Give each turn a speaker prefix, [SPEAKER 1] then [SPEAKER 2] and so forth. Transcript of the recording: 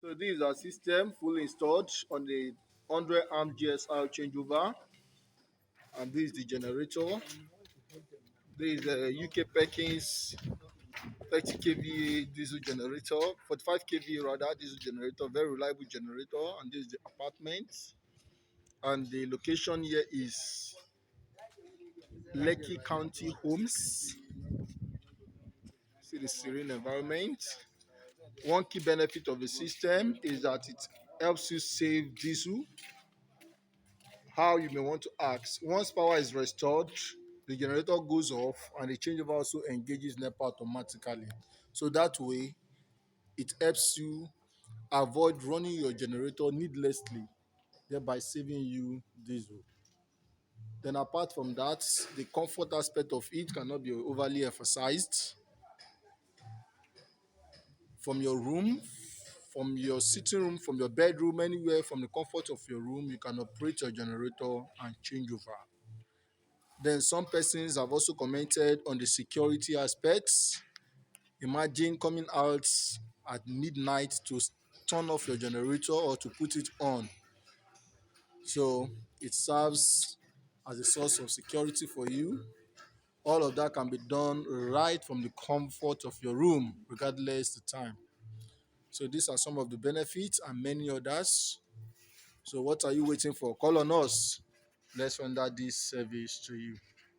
[SPEAKER 1] So this is our system fully installed on the 100 amp GSR changeover, and this is the generator. This is a UK Perkins 30 kVA diesel generator, 45 kVA rather diesel generator, very reliable generator. And this is the apartment. And the location here is Lekki County Homes. See the serene environment. One key benefit of the system is that it helps you save diesel. How you may want to ask: once power is restored, the generator goes off and the changeover also engages NEPA automatically. So that way, it helps you avoid running your generator needlessly, thereby saving you diesel. Then apart from that, the comfort aspect of it cannot be overly emphasized. From your room, from your sitting room, from your bedroom, anywhere from the comfort of your room, you can operate your generator and change over. Then some persons have also commented on the security aspects. Imagine coming out at midnight to turn off your generator or to put it on. So it serves as a source of security for you. All of that can be done right from the comfort of your room, regardless the time. So these are some of the benefits and many others. So what are you waiting for? Call on us. Let's render this service to you.